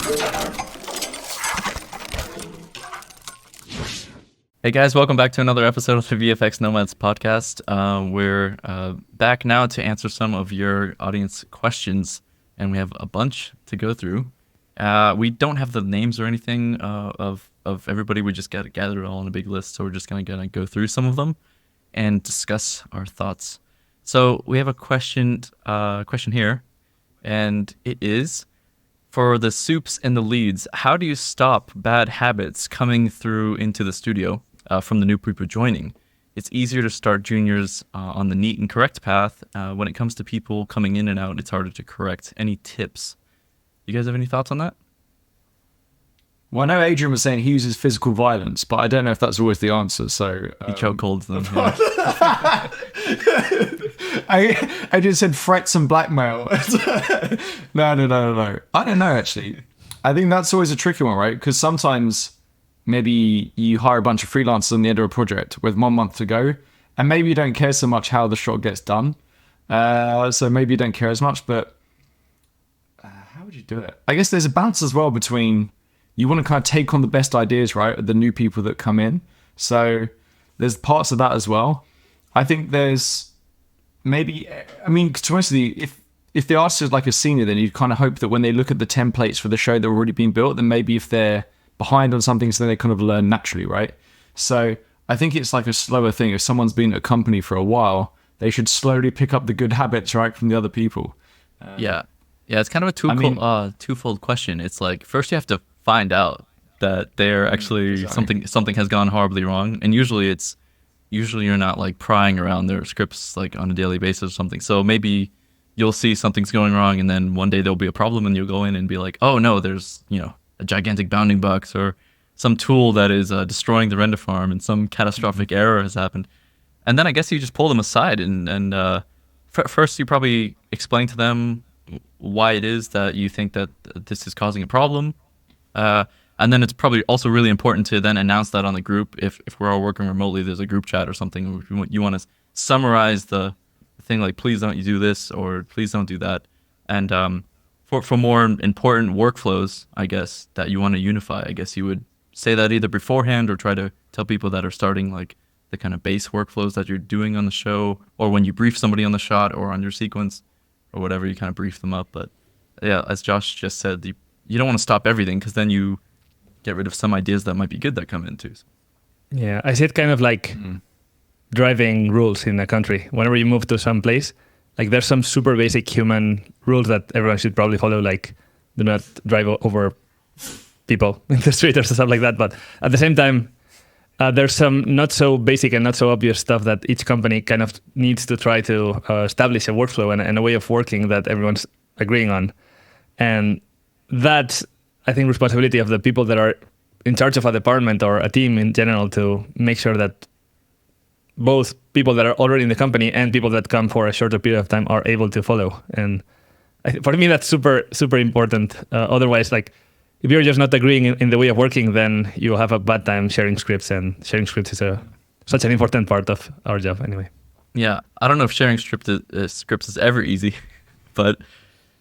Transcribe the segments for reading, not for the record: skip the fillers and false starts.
Hey guys, welcome back to another episode of the VFX Nomads podcast. We're back now to answer some of your audience questions, and we have a bunch to go through. We don't have the names or anything of everybody. We just got to gather it all on a big list, so we're just gonna go through some of them and discuss our thoughts. So we have a question here, and it is: for the soups and the leads, how do you stop bad habits coming through into the studio from the new people joining? It's easier to start juniors on the neat and correct path. When it comes to people coming in and out, it's harder to correct. Any tips? You guys have any thoughts on that? Well, I know Adrian was saying he uses physical violence, but I don't know if that's always the answer. So He chokeholds them. Yeah. I just said threats and blackmail. No. I don't know, actually. I think that's always a tricky one, right? Because sometimes maybe you hire a bunch of freelancers on the end of a project with 1 month to go, and maybe you don't care so much how the shot gets done. So maybe you don't care as much, but how would you do it? I guess there's a balance as well between you want to kind of take on the best ideas, right? The new people that come in. So there's parts of that as well. I think there's maybe, I mean, to be honest with you, if the artist is like a senior, then you kind of hope that when they look at the templates for the show that are already being built, then maybe if they're behind on something, so they kind of learn naturally, right? So I think it's like a slower thing. If someone's been at a company for a while, they should slowly pick up the good habits, right, from the other people. Yeah, it's kind of a twofold question. It's like, first you have to find out that they're actually something has gone horribly wrong, and usually you're not like prying around their scripts like on a daily basis or something. So maybe you'll see something's going wrong, and then one day there'll be a problem, and you'll go in and be like, oh no, there's a gigantic bounding box or some tool that is destroying the render farm, and some catastrophic error has happened. And then I guess you just pull them aside and first you probably explain to them why it is that you think that this is causing a problem. And then it's probably also really important to then announce that on the group. If we're all working remotely, there's a group chat or something. You want to summarize the thing, like, please don't you do this, or please don't do that. And for more important workflows, I guess, that you want to unify, I guess you would say that either beforehand or try to tell people that are starting like the kind of base workflows that you're doing on the show, or when you brief somebody on the shot or on your sequence or whatever, you kind of brief them up. But yeah, as Josh just said, you don't want to stop everything, because then you get rid of some ideas that might be good that come in too. Yeah, I see it kind of like driving rules in a country. Whenever you move to some place, like there's some super basic human rules that everyone should probably follow, like do not drive over people in the street or stuff like that. But at the same time, there's some not so basic and not so obvious stuff that each company kind of needs to try to establish a workflow and a way of working that everyone's agreeing on. And that's, I think, responsibility of the people that are in charge of a department or a team in general, to make sure that both people that are already in the company and people that come for a shorter period of time are able to follow. And for me, that's super, super important. Otherwise, like, if you're just not agreeing in the way of working, then you have a bad time sharing scripts, and sharing scripts is such an important part of our job anyway. Yeah, I don't know if sharing scripts is ever easy, but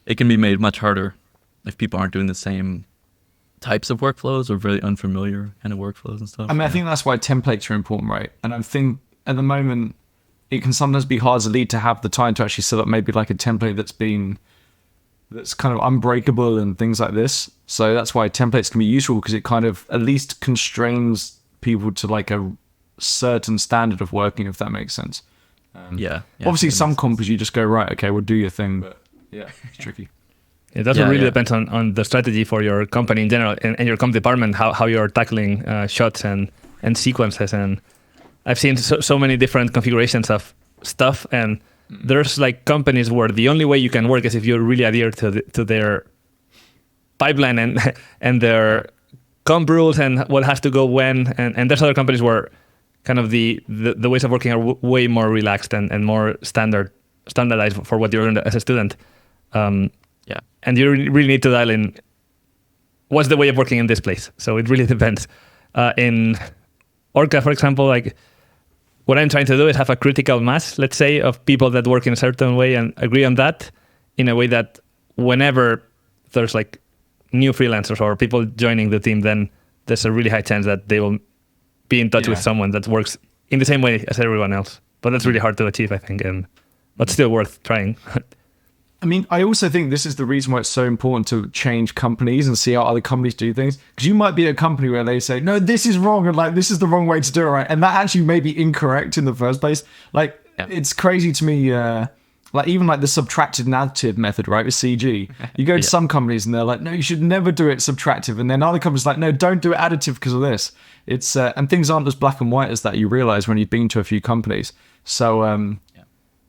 it can be made much harder if people aren't doing the same types of workflows or very unfamiliar kind of workflows and stuff. I mean, I think that's why templates are important, right? And I think at the moment, it can sometimes be hard as a lead to have the time to actually set up maybe like a template that's kind of unbreakable and things like this. So that's why templates can be useful, because it kind of at least constrains people to like a certain standard of working, if that makes sense. Yeah. Obviously, some companies you just go, right, okay, we'll do your thing, but yeah, it's tricky. It also really depends on the strategy for your company in general and your comp department, how you're tackling shots and sequences. And I've seen so many different configurations of stuff, and there's like companies where the only way you can work is if you really adhere to their pipeline and their comp rules and what has to go when. And there's other companies where kind of the ways of working are way more relaxed and more standardized for what you're doing as a student. And you really need to dial in what's the way of working in this place. So it really depends. In Orca, for example, like what I'm trying to do is have a critical mass, let's say, of people that work in a certain way and agree on that in a way that whenever there's like new freelancers or people joining the team, then there's a really high chance that they will be in touch with someone that works in the same way as everyone else. But that's really hard to achieve, I think, but still worth trying. I mean, I also think this is the reason why it's so important to change companies and see how other companies do things. Because you might be at a company where they say, no, this is wrong, and like, this is the wrong way to do it, right? And that actually may be incorrect in the first place. Like, it's crazy to me, like, even like the subtractive additive method, right, with CG. You go to some companies and they're like, no, you should never do it subtractive. And then other companies are like, no, don't do it additive because of this. It's and things aren't as black and white as that, you realize when you've been to a few companies. So,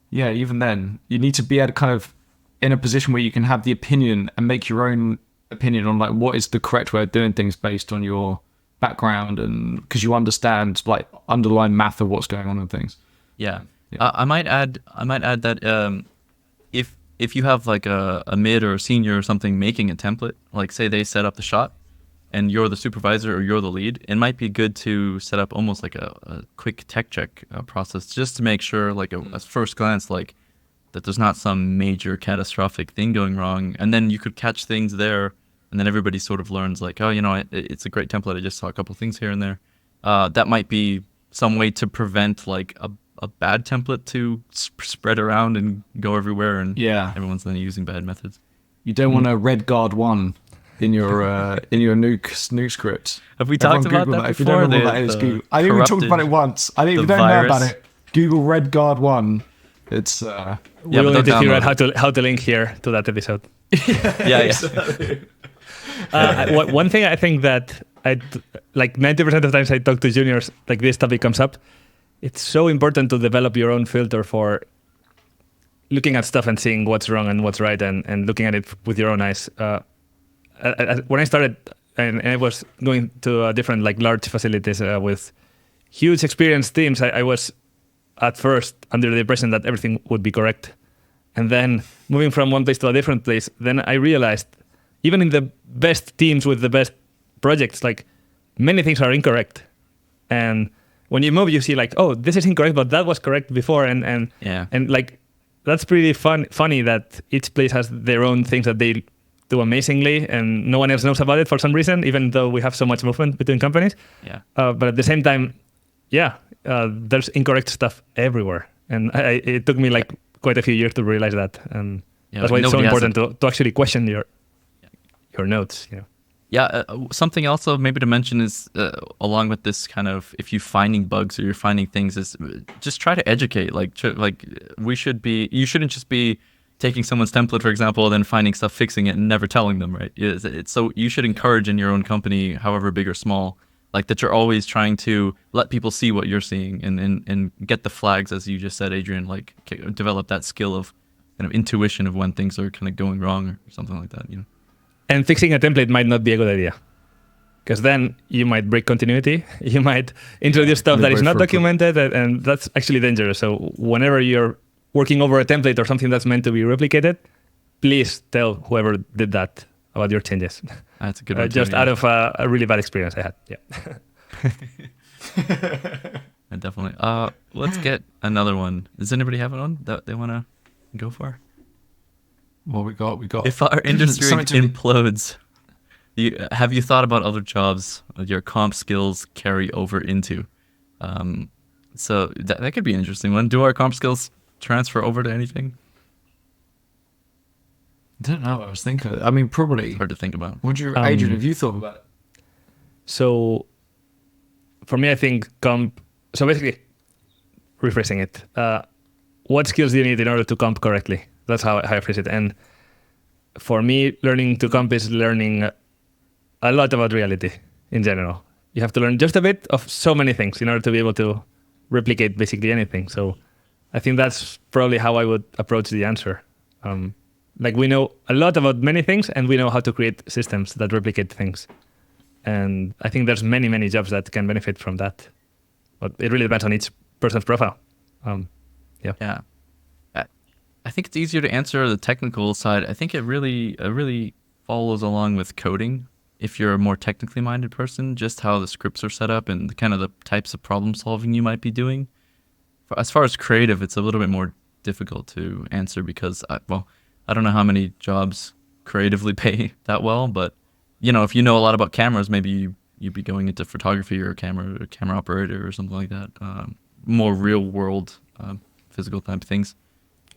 yeah, even then, you need to be able to kind of in a position where you can have the opinion and make your own opinion on like what is the correct way of doing things based on your background, and because you understand like underlying math of what's going on and things. Yeah. I might add that if you have like a mid or a senior or something making a template, like say they set up the shot and you're the supervisor or you're the lead, it might be good to set up almost like a quick tech check process just to make sure, like a first glance, like that there's not some major catastrophic thing going wrong. And then you could catch things there, and then everybody sort of learns like, oh, you know, it's a great template. I just saw a couple things here and there. That might be some way to prevent like a bad template to spread around and go everywhere, and everyone's then using bad methods. You don't want a red guard one in your nuke script. Have we talked about that before? If you don't know what that is, Google. I think we talked about it once. I think if you don't know about it, Google red guard one. It's we will need to figure out how to link here to that episode. Yeah. One thing I think that I like 90% of the times I talk to juniors, like this topic comes up. It's so important to develop your own filter for looking at stuff and seeing what's wrong and what's right, and looking at it with your own eyes. When I started and I was going to different like large facilities with huge experienced teams, I was at first under the impression that everything would be correct. And then moving from one place to a different place, then I realized even in the best teams with the best projects, like many things are incorrect. And when you move, you see like, oh, this is incorrect, but that was correct before. And like, that's pretty funny that each place has their own things that they do amazingly and no one else knows about it for some reason, even though we have so much movement between companies. Yeah. But at the same time, there's incorrect stuff everywhere. And it took me like quite a few years to realize that. And that's why it's so important to actually question your notes, you know. Yeah, something also maybe to mention is along with this kind of, if you're finding bugs or you're finding things, is just try to educate. You shouldn't just be taking someone's template, for example, then finding stuff, fixing it, and never telling them, right? So you should encourage in your own company, however big or small, like that you're always trying to let people see what you're seeing and get the flags, as you just said, Adrian, like develop that skill of kind of intuition of when things are kind of going wrong or something like that, you know. And fixing a template might not be a good idea, because then you might break continuity. You might introduce stuff that is not documented, and that's actually dangerous. So whenever you're working over a template or something that's meant to be replicated, please tell whoever did that about your changes. That's a good one. Just out of a really bad experience I had. Definitely. Let's get another one. Does anybody have one that they want to go for? Well, we got. If our industry implodes, have you thought about other jobs your comp skills carry over into? So that could be an interesting one. Do our comp skills transfer over to anything? I don't know. I was thinking. I mean, probably. Hard to think about. Adrian, have you thought about it? So, for me, I think comp. So basically, rephrasing it. What skills do you need in order to comp correctly? That's how I phrase it. And for me, learning to comp is learning a lot about reality in general. You have to learn just a bit of so many things in order to be able to replicate basically anything. So I think that's probably how I would approach the answer. Like we know a lot about many things, and we know how to create systems that replicate things. And I think there's many, many jobs that can benefit from that. But it really depends on each person's profile. Yeah. I think it's easier to answer the technical side. I think it really follows along with coding. If you're a more technically minded person, just how the scripts are set up and kind of the types of problem solving you might be doing. As far as creative, it's a little bit more difficult to answer because, I don't know how many jobs creatively pay that well, but if you know a lot about cameras, maybe you'd be going into photography or camera operator or something like that. More real world physical type things.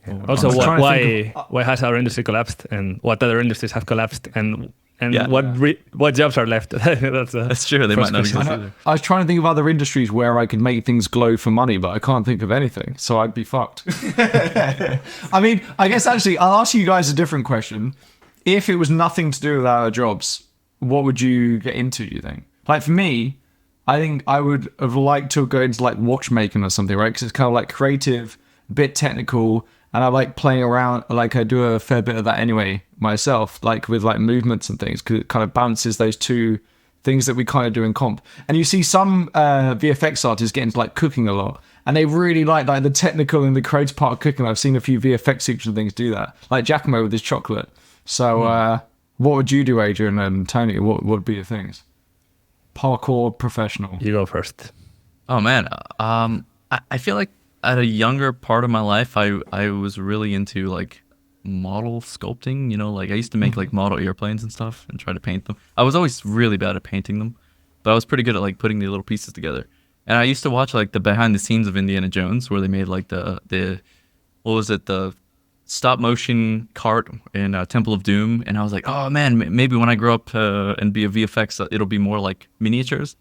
Yeah. Also, why has our industry collapsed, and what other industries have collapsed, and what jobs are left? That's true. They might not exist either. I was trying to think of other industries where I could make things glow for money, but I can't think of anything. So I'd be fucked. I mean, I guess actually, I'll ask you guys a different question. If it was nothing to do with our jobs, what would you get into, you think? Like for me, I think I would have liked to go into like watchmaking or something, right? Because it's kind of like creative, a bit technical, and I like playing around. Like I do a fair bit of that anyway myself, like with like movements and things, because it kind of balances those two things that we kind of do in comp. And you see some VFX artists get into like cooking a lot, and they really like the technical and the creative part of cooking. I've seen a few VFX suits and things do that, like Giacomo with his chocolate. So what would you do, Adrian and Tony? What would be your things? Parkour professional. You go first. Oh man, I feel like at a younger part of my life, I was really into like model sculpting. Like I used to make like model airplanes and stuff and try to paint them. I was always really bad at painting them, but I was pretty good at like putting the little pieces together. And I used to watch like the behind the scenes of Indiana Jones, where they made like the what was it, the stop motion cart in Temple of Doom. And I was like, oh man, maybe when I grow up and be a VFX, it'll be more like miniatures.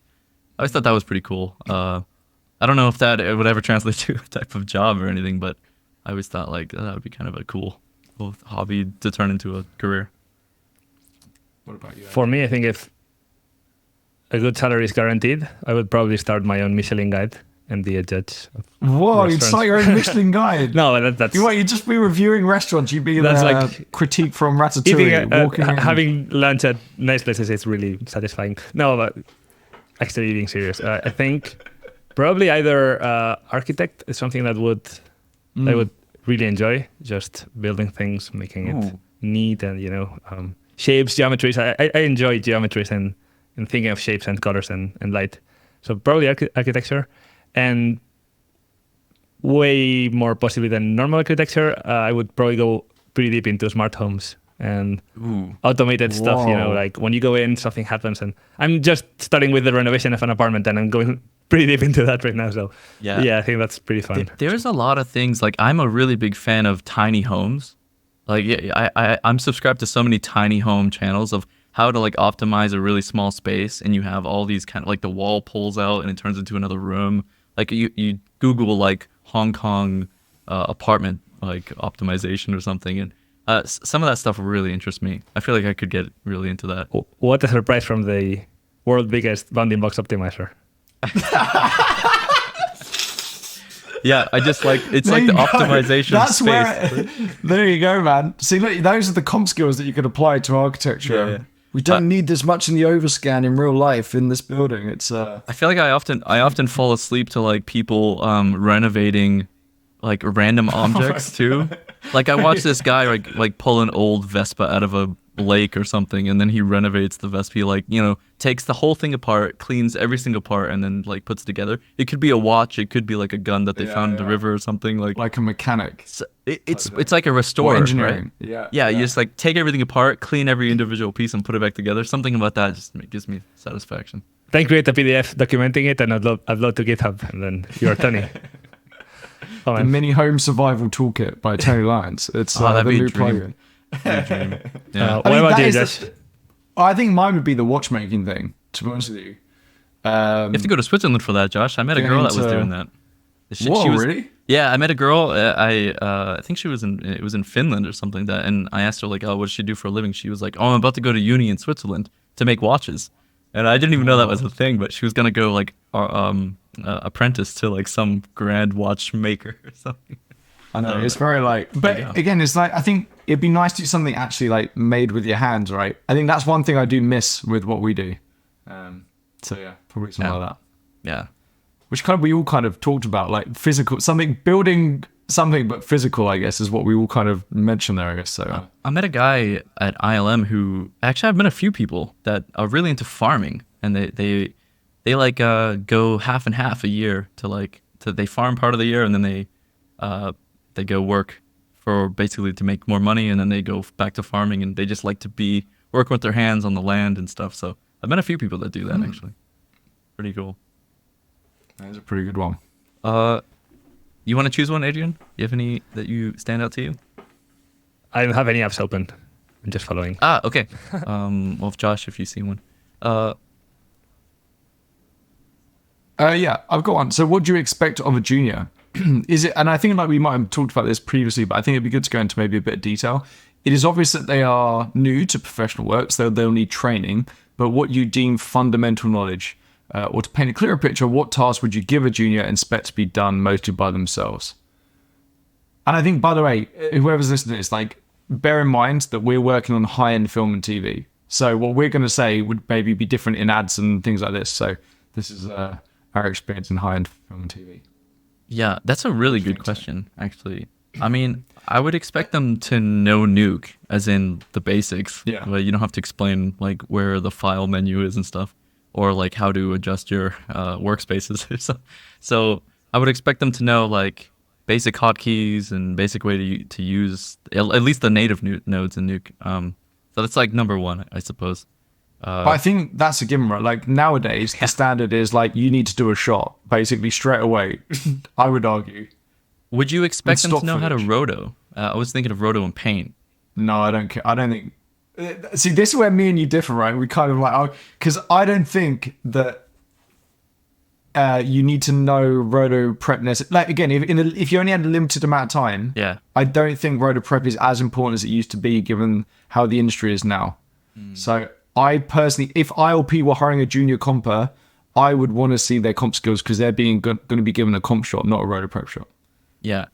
I always thought that was pretty cool. I don't know if that would ever translate to a type of job or anything, but I always thought like that would be kind of a cool hobby to turn into a career. What about you? For me, I think if a good salary is guaranteed, I would probably start my own Michelin guide and be a judge. Whoa, you'd start your own Michelin guide? No, that's... You'd just be reviewing restaurants. You'd be like critique from Ratatouille. Having lunch at nice places is really satisfying. No, but actually being serious, I think probably either architect is something that I would really enjoy, just building things, making it neat and, shapes, geometries. I enjoy geometries and thinking of shapes and colors and light. So probably architecture, and way more possibly than normal architecture, I would probably go pretty deep into smart homes and automated stuff, like when you go in, something happens. And I'm just starting with the renovation of an apartment, and I'm going pretty deep into that right now. So yeah, I think that's pretty fun. There's a lot of things. Like I'm a really big fan of tiny homes. Like I'm subscribed to so many tiny home channels of how to like optimize a really small space, and you have all these kind of like the wall pulls out and it turns into another room. Like you Google like Hong Kong apartment like optimization or something, and some of that stuff really interests me. I feel like I could get really into that. What a surprise from the world's biggest bounding box optimizer. Yeah, I just like it's like the optimization That's space. Where, there you go, man. See, look, those are the comp skills that you could apply to architecture. Yeah. We don't need this much in the overscan in real life in this building. It's I feel like I often fall asleep to like people renovating like random objects too. Like I watched this guy like pull an old Vespa out of a lake or something, and then he renovates the Vespa. He like takes the whole thing apart, cleans every single part, and then like puts it together. It could be a watch, it could be like a gun that they found in the river or something, like a mechanic. It's like a restorer, engineering, right? Yeah. You just like take everything apart, clean every individual piece, and put it back together. Something about that just gives me satisfaction. Then create a PDF documenting it and upload to GitHub, and then you're Tony. The Mini Home Survival Toolkit by Tony Lyons. It's the new plugin. Yeah. What about you, Josh? I think mine would be the watchmaking thing, to be honest with you. You have to go to Switzerland for that, Josh. I met a girl that was doing that. Really? Yeah, I met a girl. I think it was in Finland or something like that. And I asked her like, oh, what does she do for a living? She was like, oh, I'm about to go to uni in Switzerland to make watches. And I didn't even know that was a thing, but she was gonna go like apprentice to like some grand watchmaker or something. I know, it's very like, but again, it's like, I think it'd be nice to do something actually like made with your hands, right? I think that's one thing I do miss with what we do. So yeah, probably something like that. Yeah. Which kind of, we all kind of talked about, like physical, building something, but physical, I guess, is what we all kind of mentioned there, I guess. So I met a guy at ILM who, actually I've met a few people that are really into farming, and they like go half and half a year they farm part of the year, and then they go work for basically to make more money, and then they go back to farming, and they just like to be working with their hands on the land and stuff. So I've met a few people that do that actually. Pretty cool. That is a pretty good one. You want to choose one, Adrian? You have any that you stand out to you? I don't have any apps open. I'm just following. Okay. Well, Josh, if you see one. Yeah, I've got one. So what do you expect of a junior? Is it, and I think like we might have talked about this previously, but I think it'd be good to go into maybe a bit of detail. It is obvious that they are new to professional work, so they'll need training, but what you deem fundamental knowledge, or to paint a clearer picture, what task would you give a junior and expect to be done mostly by themselves? And I think, by the way, whoever's listening to this, like, bear in mind that we're working on high-end film and TV. So what we're going to say would maybe be different in ads and things like this. So this is our experience in high-end film and TV. Yeah, that's a really good question, actually. I mean, I would expect them to know Nuke, as in the basics. Yeah. But you don't have to explain like where the file menu is and stuff, or like how to adjust your workspaces. So I would expect them to know like basic hotkeys and basic way to use at least the native nodes in Nuke. So that's like number one, I suppose. But I think that's a given, right? Like nowadays, the standard is like you need to do a shot basically straight away. I would argue. Would you expect them to know how to footage. roto? I was thinking of roto and paint. No, I don't care. I don't think. See, this is where me and you differ, right? We kind of like, because I don't think that you need to know roto prep necessarily. Like again, if you only had a limited amount of time, Yeah. I don't think roto prep is as important as it used to be, given how the industry is now. So I personally, if ILP were hiring a junior comper, I would want to see their comp skills because they're going to be given a comp shot, not a roto prep shot. Yeah.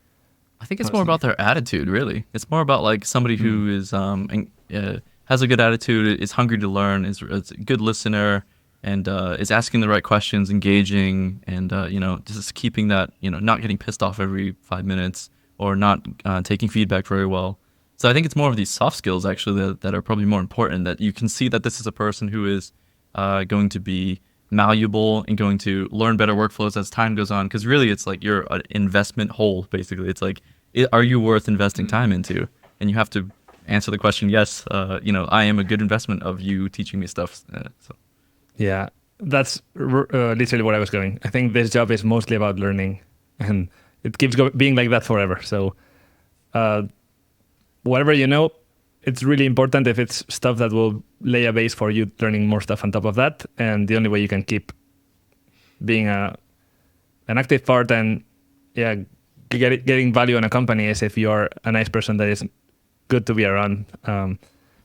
I think it's more about their attitude, really. It's more about like somebody who is has a good attitude, is hungry to learn, is a good listener, and is asking the right questions, engaging, and just keeping that, not getting pissed off every 5 minutes or not taking feedback very well. So I think it's more of these soft skills actually that are probably more important. That you can see that this is a person who is going to be malleable and going to learn better workflows as time goes on. Because really, it's like you're an investment hole. Basically, it's like, are you worth investing time into? And you have to answer the question, yes. I am a good investment of you teaching me stuff. So. Yeah, that's literally where I was going. I think this job is mostly about learning, and it keeps being like that forever. So whatever you know, it's really important if it's stuff that will lay a base for you learning more stuff on top of that. And the only way you can keep being an active part and getting value in a company is if you're a nice person that is good to be around.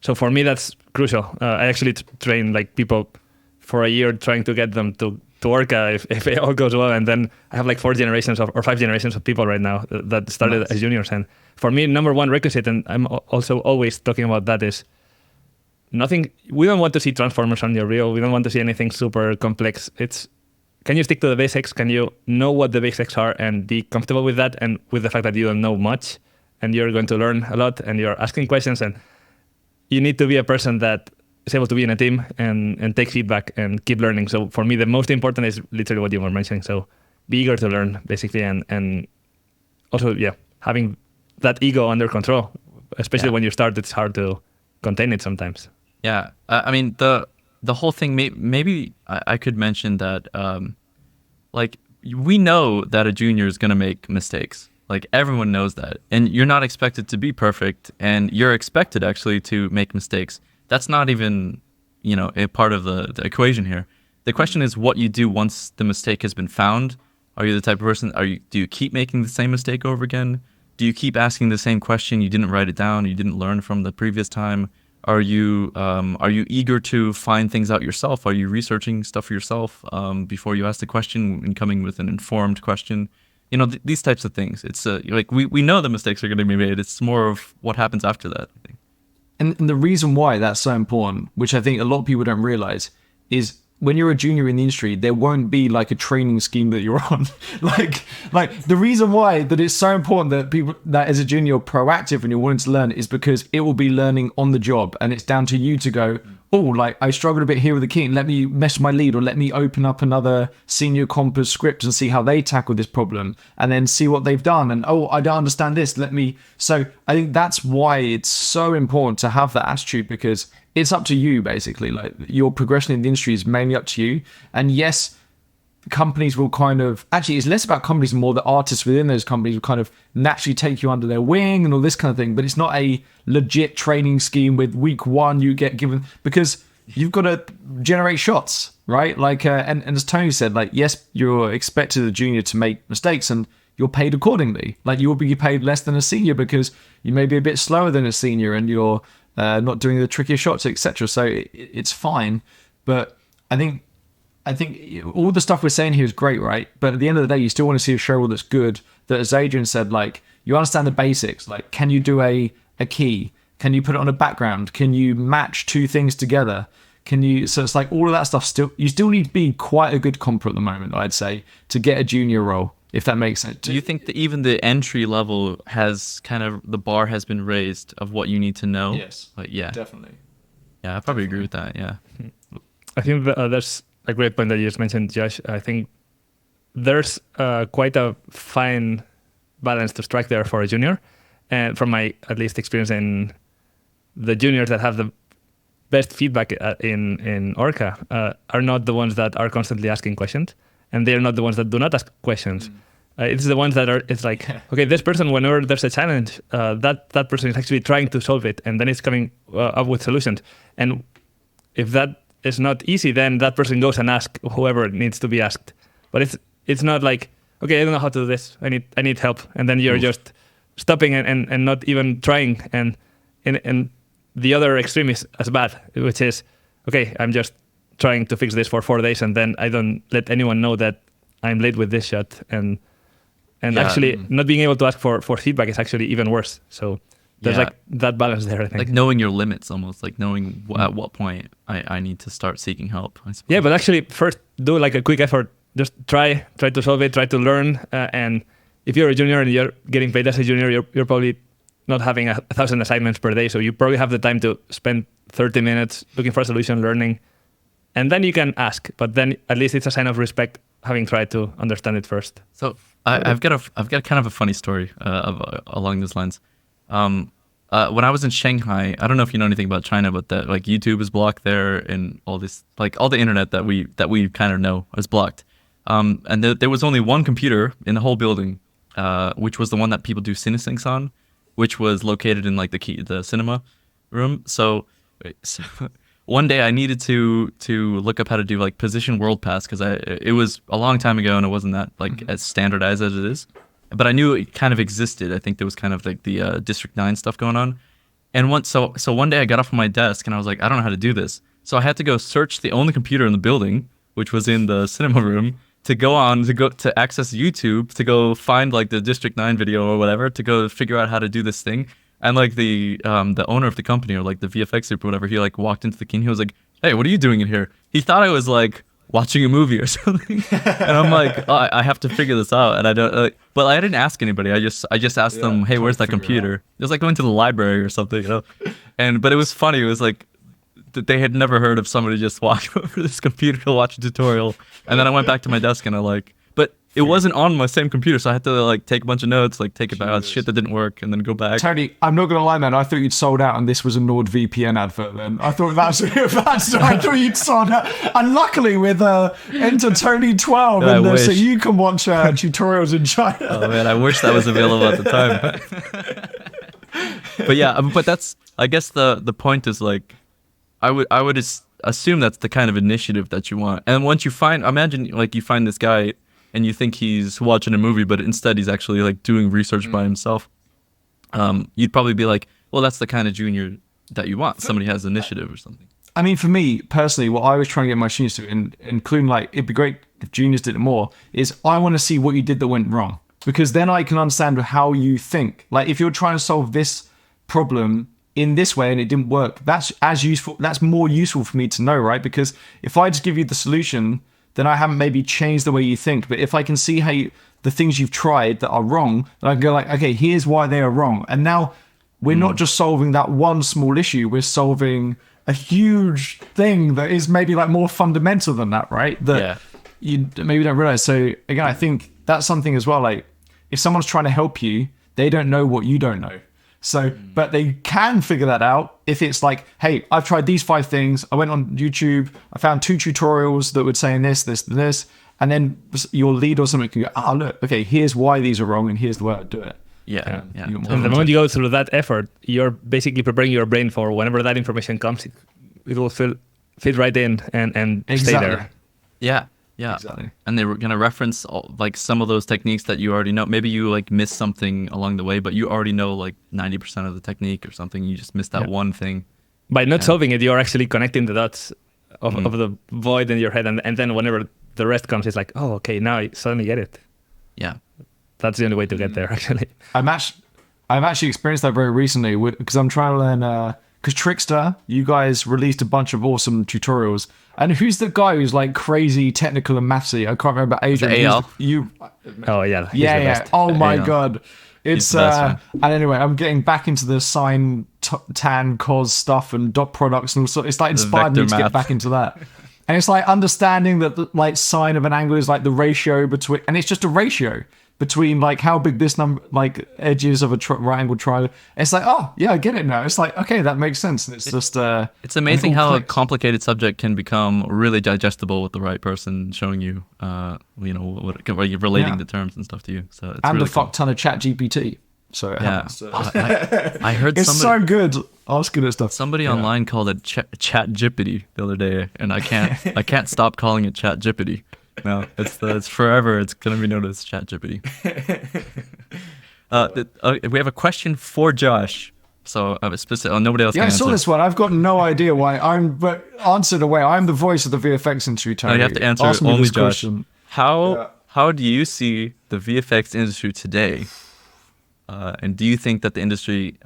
So for me, that's crucial. I actually train like people for a year trying to get them to work if it all goes well. And then I have like 4 generations or 5 generations of people right now that started as juniors. And for me, number one requisite, and I'm also always talking about that, is nothing. We don't want to see transformers on your reel. We don't want to see anything super complex. Can you stick to the basics? Can you know what the basics are and be comfortable with that and with the fact that you don't know much and you're going to learn a lot and you're asking questions, and you need to be a person that is able to be in a team and take feedback and keep learning. So for me, the most important is literally what you were mentioning. So be eager to learn, basically, and also, having that ego under control, especially when you start. It's hard to contain it sometimes. Yeah, I mean the whole thing. Maybe I could mention that, like, we know that a junior is gonna make mistakes. Like, everyone knows that, and you're not expected to be perfect, and you're expected actually to make mistakes. That's not even, a part of the equation here. The question is what you do once the mistake has been found. Are you the type of person? Do you keep making the same mistake over again? Do you keep asking the same question? You didn't write it down. You didn't learn from the previous time. Are you eager to find things out yourself? Are you researching stuff for yourself before you ask the question and coming with an informed question? These types of things. It's like we know the mistakes are going to be made. It's more of what happens after that, I think. And the reason why that's so important, which I think a lot of people don't realize, is when you're a junior in the industry, there won't be like a training scheme that you're on. like the reason why that it's so important that as a junior you're proactive and you're wanting to learn is because it will be learning on the job, and it's down to you to go, oh, like I struggled a bit here with the key, let me mess my lead, or let me open up another senior comp's script and see how they tackle this problem, and then see what they've done. And oh, I don't understand this. So I think that's why it's so important to have that attitude, because it's up to you basically. Like your progression in the industry is mainly up to you. And yes, companies will actually it's less about companies and more the artists within those companies will kind of naturally take you under their wing and all this kind of thing, but it's not a legit training scheme with week 1 you get given, because you've got to generate shots, right? Like and as Tony said, like yes, you're expected as a junior to make mistakes and you're paid accordingly. Like you will be paid less than a senior because you may be a bit slower than a senior and you're not doing the trickier shots, etc. So it's fine, but I think all the stuff we're saying here is great, right? But at the end of the day, you still want to see a show that's good. That, as Adrian said, like you understand the basics. Like, can you do a key? Can you put it on a background? Can you match 2 things together? So it's like all of that stuff. You still need to be quite a good comper at the moment, I'd say, to get a junior role, if that makes sense. Do you think that even the entry level has the bar has been raised of what you need to know? Yes. Like, yeah, definitely. Yeah, I probably agree with that. Yeah. I think there's a great point that you just mentioned, Josh. I think there's quite a fine balance to strike there for a junior. And from my, at least, experience in the juniors that have the best feedback in Orca are not the ones that are constantly asking questions. And they're not the ones that do not ask questions. It's the ones that are, it's like, okay, this person, whenever there's a challenge, that person is actually trying to solve it. And then it's coming up with solutions. And if that is not easy, then that person goes and asks whoever needs to be asked. But it's not like, okay, I don't know how to do this. I need help. And then you're just stopping and not even trying. And the other extreme is as bad, which is, okay, I'm just trying to fix this for 4 days and then I don't let anyone know that I'm late with this shot. And actually not being able to ask for feedback is actually even worse. So there's like that balance there, I think. Like knowing your limits almost, like knowing at what point I need to start seeking help, I suppose. Yeah, but actually first do like a quick effort. Just try to solve it, try to learn. And if you're a junior and you're getting paid as a junior, you're probably not having 1,000 assignments per day. So you probably have the time to spend 30 minutes looking for a solution, learning. And then you can ask, but then at least it's a sign of respect having tried to understand it first. So I've got kind of a funny story along these lines. When I was in Shanghai, I don't know if you know anything about China, but that like YouTube is blocked there, and all this, like all the internet that we kind of know is blocked. And there was only one computer in the whole building, which was the one that people do CineSyncs on, which was located in like the cinema room. So one day I needed to look up how to do like position world pass, because it was a long time ago and it wasn't that like as standardized as it is. But I knew it kind of existed. I think there was kind of like the District 9 stuff going on. And so one day I got off of my desk and I was like, I don't know how to do this. So I had to go search the only computer in the building, which was in the cinema room, to access YouTube, to go find like the District 9 video or whatever, to go figure out how to do this thing. And like the owner of the company, or like the VFX group or whatever, he like walked into the key and he was like, hey, what are you doing in here? He thought I was like watching a movie or something. And I'm like, oh, I have to figure this out. And I don't, but I didn't ask anybody. I just asked them, hey, where's that computer? It was like going to the library or something, you know? But it was funny. It was like, they had never heard of somebody just walking over this computer to watch a tutorial. And then I went back to my desk and but it wasn't on my same computer. So I had to like take a bunch of notes, like take about shit that didn't work and then go back. Tony, I'm not going to lie, man. I thought you'd sold out and this was a NordVPN advert then. I thought I thought you'd sold out. And luckily with Enter Tony 12 in there, so you can watch tutorials in China. Oh man, I wish that was available at the time. But yeah, but that's, I guess the point is like, I would assume that's the kind of initiative that you want. And once you imagine like you find this guy and you think he's watching a movie, but instead he's actually like doing research by himself. You'd probably be like, well, that's the kind of junior that you want. Somebody has initiative or something. I mean, for me personally, what I was trying to get my juniors to, including like, it'd be great if juniors did it more, is I want to see what you did that went wrong. Because then I can understand how you think. Like if you're trying to solve this problem in this way and it didn't work, that's more useful for me to know, right? Because if I just give you the solution, then I haven't maybe changed the way you think. But if I can see how the things you've tried that are wrong, then I can go like, okay, here's why they are wrong. And now we're not just solving that one small issue, we're solving a huge thing that is maybe like more fundamental than that, right? That you maybe don't realize. So again, I think that's something as well. Like if someone's trying to help you, they don't know what you don't know. So, but they can figure that out if it's like, hey, I've tried these 5 things. I went on YouTube. I found 2 tutorials that would say this, this, and this. And then your lead or something can go, look, okay, here's why these are wrong and here's the way I do it. Yeah. And the moment you go through that effort, you're basically preparing your brain for whenever that information comes, it will fit right in and stay there. Yeah. Exactly. And they were going to reference like some of those techniques that you already know. Maybe you like missed something along the way, but you already know like 90% of the technique or something. You just missed that one thing. By not solving it, you're actually connecting the dots of the void in your head. And then whenever the rest comes, it's like, oh, okay, now I suddenly get it. Yeah. That's the only way to get there, actually. I've actually experienced that very recently because I'm trying to learn... Because Trickster, you guys released a bunch of awesome tutorials. And who's the guy who's like crazy technical and mathsy? I can't remember Adrian. AL? Oh, yeah. Yeah. Oh, my God. It's and anyway, I'm getting back into the sine, tan, cos stuff and dot products and all sorts. It's like inspired me to get back into that. And it's like understanding that the like sine of an angle is like the ratio between, and it's just a ratio between like how big this number, like edges of a right angle triangle. It's like, oh yeah, I get it now. It's like, okay, that makes sense. And it's just it's amazing how a complicated subject can become really digestible with the right person showing you, what you're relating the terms and stuff to you. So it's and really a fuck ton of chat GPT. So it happens. I heard it's so good asking it stuff. Somebody online called it chat jippity the other day, and I can't stop calling it chat jippity. No, it's forever. It's gonna be known as chat jippity. We have a question for Josh. So nobody else. Yeah, can I saw answer. this one. I've got no idea why. But answered away. I'm the voice of the VFX industry. Tony. No, you have to answer Ask me only this Josh. question. How do you see the VFX industry today? And do you think that the industry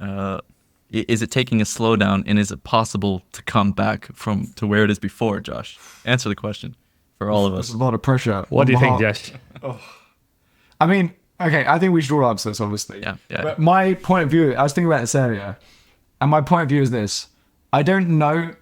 is it taking a slowdown, and is it possible to come back to where it is before? Josh, answer the question for all of us. There's a lot of pressure. What do you think, Josh? I mean, okay, I think we should all answer this, obviously. Yeah. But my point of view, I was thinking about this earlier, and my point of view is this: I don't know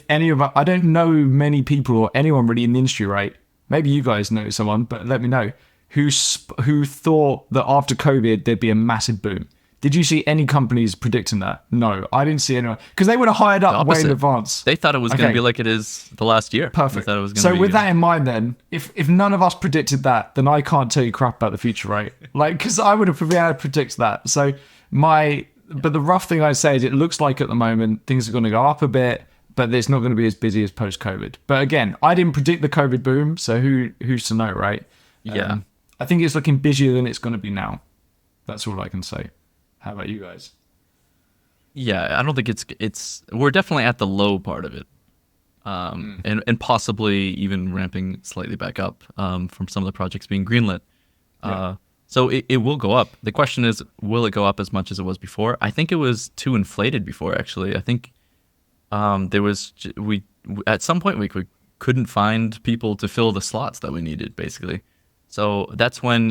I don't know many people or anyone really in the industry, right? Maybe you guys know someone, but let me know who thought that after COVID there'd be a massive boom. Did you see any companies predicting that? No, I didn't see anyone, because they would have hired up way in advance. They thought it was going to be like it is the last year. Perfect. They thought it was so with that in mind, then, if none of us predicted that, then I can't tell you crap about the future, right? Like, because I would have been able to predict that. So but the rough thing I'd say is it looks like at the moment things are going to go up a bit, but it's not going to be as busy as post-COVID. But again, I didn't predict the COVID boom, so who's to know, right? Yeah. I think it's looking busier than it's going to be now. That's all I can say. How about you guys? Yeah, I don't think it's we're definitely at the low part of it, and possibly even ramping slightly back up from some of the projects being greenlit. So it will go up. The question is, will it go up as much as it was before? I think it was too inflated before. Actually, I think at some point we couldn't find people to fill the slots that we needed, basically. So that's when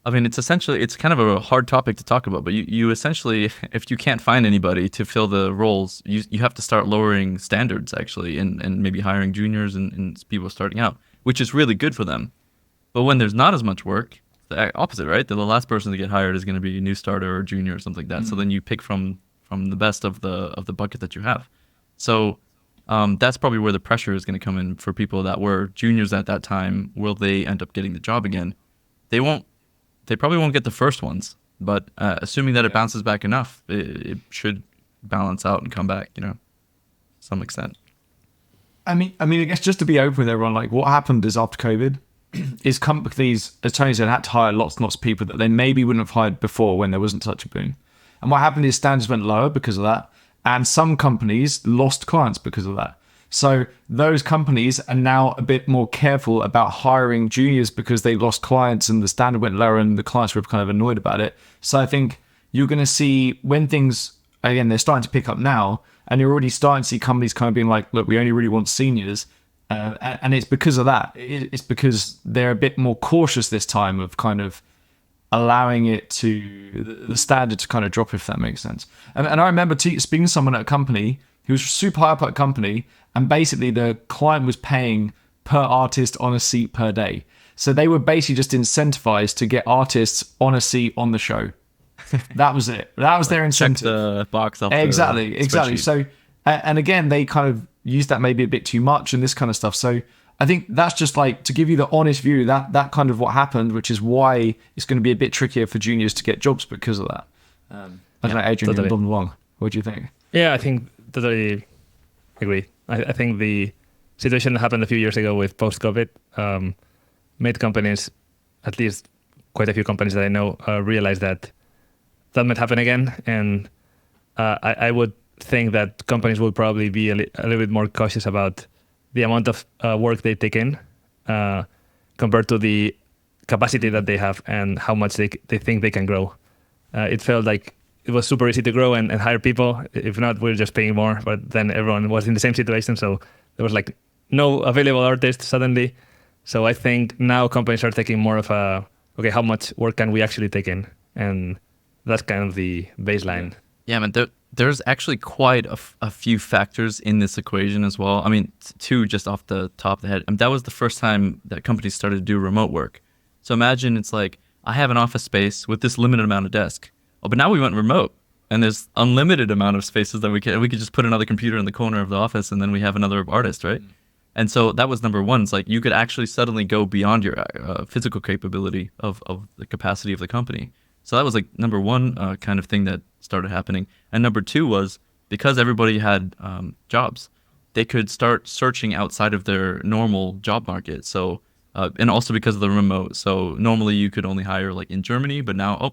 it's kind of a hard topic to talk about, but you essentially, if you can't find anybody to fill the roles, you have to start lowering standards, actually, and maybe hiring juniors and people starting out, which is really good for them. But when there's not as much work, the opposite, right? The last person to get hired is going to be a new starter or junior or something like that. So then you pick from the best of the bucket that you have. So that's probably where the pressure is going to come in for people that were juniors at that time. Will they end up getting the job again? They probably won't get the first ones, but assuming that it bounces back enough, it should balance out and come back, to some extent. I mean, I guess just to be open with everyone, like what happened is after COVID, is companies, as Tony said, had to hire lots and lots of people that they maybe wouldn't have hired before when there wasn't such a boom. And what happened is standards went lower because of that, and some companies lost clients because of that. So those companies are now a bit more careful about hiring juniors because they lost clients and the standard went lower and the clients were kind of annoyed about it. So I think you're going to see when things, again, they're starting to pick up now, and you're already starting to see companies kind of being like, look, we only really want seniors. And it's because of that. It's because they're a bit more cautious this time of kind of allowing the standard to kind of drop, if that makes sense. And I remember speaking to someone at a company He was super high up at a company, and basically the client was paying per artist on a seat per day. So they were basically just incentivized to get artists on a seat on the show. That was it. That was their incentive. Check the box off. Exactly. So, and again, they kind of used that maybe a bit too much and this kind of stuff. So I think that's just like to give you the honest view, that kind of what happened, which is why it's going to be a bit trickier for juniors to get jobs because of that. I don't know, Adrian, totally. you're wrong. What do you think? Yeah, I think totally agree. I think the situation that happened a few years ago with post-COVID made companies, at least quite a few companies that I know, realize that might happen again. And I would think that companies will probably be a little bit more cautious about the amount of work they take in compared to the capacity that they have and how much they think they can grow. It felt like it was super easy to grow and hire people. If not, we're just paying more. But then everyone was in the same situation. So there was like no available artists suddenly. So I think now companies are taking more of a, okay, how much work can we actually take in? And that's kind of the baseline. Yeah, man, there's actually quite a few factors in this equation as well. I mean, two just off the top of the head. That was the first time that companies started to do remote work. So imagine it's like, I have an office space with this limited amount of desk. Oh, but now we went remote, and there's unlimited amount of spaces that we could just put another computer in the corner of the office, and then we have another artist, right? And so that was number one. It's like you could actually suddenly go beyond your physical capability of the capacity of the company. So that was like number one kind of thing that started happening. And number two was because everybody had jobs, they could start searching outside of their normal job market. So and also because of the remote. So normally you could only hire like in Germany, but now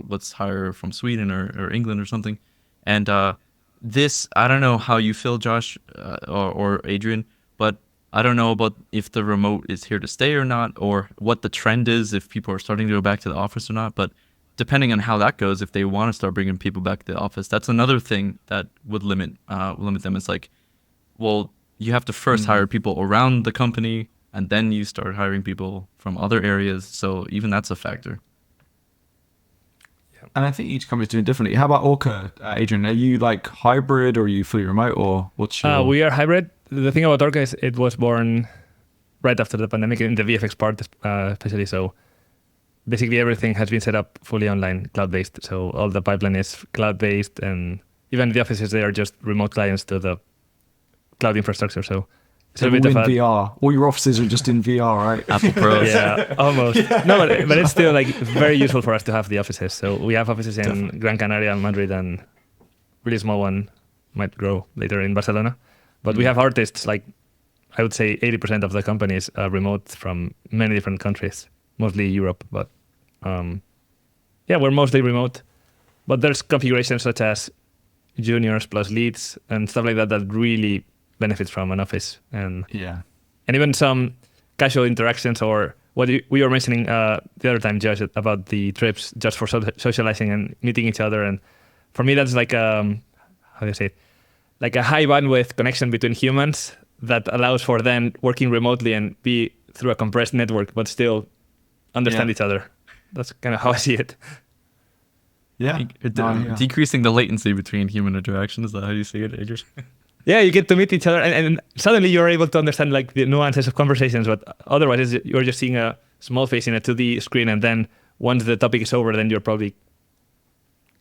let's hire from Sweden or England or something. And this, I don't know how you feel, Josh or Adrian, but I don't know about if the remote is here to stay or not, or what the trend is, if people are starting to go back to the office or not. But depending on how that goes, if they want to start bringing people back to the office, that's another thing that would limit them. It's like, well, you have to first hire people around the company, and then you start hiring people from other areas. So even that's a factor. And I think each company's doing differently. How about Orca, Adrian? Are you like hybrid or are you fully remote, or what's your... We are hybrid. The thing about Orca is it was born right after the pandemic in the VFX part, especially. So basically everything has been set up fully online, cloud-based. So all the pipeline is cloud-based, and even the offices, they are just remote clients to the cloud infrastructure. So it's a bit of VR. All your offices are just in VR, right? Apple Pros. Yeah, almost. No, but it's still like very useful for us to have the offices. So we have offices in Gran Canaria and Madrid, and really small one might grow later in Barcelona. But we have artists, like I would say 80% of the company is remote from many different countries, mostly Europe. But yeah, we're mostly remote. But there's configurations such as juniors plus leads and stuff like that that really benefits from an office. And even some casual interactions, or what we were mentioning the other time, Josh, about the trips just for socializing and meeting each other. And for me, that's like, how do you say it? Like a high bandwidth connection between humans that allows for them working remotely and be through a compressed network, but still understand each other. That's kind of how I see it. Yeah. Decreasing the latency between human interaction. Is that how you see it, Adrian? Yeah, you get to meet each other, and suddenly you're able to understand like the nuances of conversations. But otherwise, you're just seeing a small face in a 2D screen, and then once the topic is over, then you're probably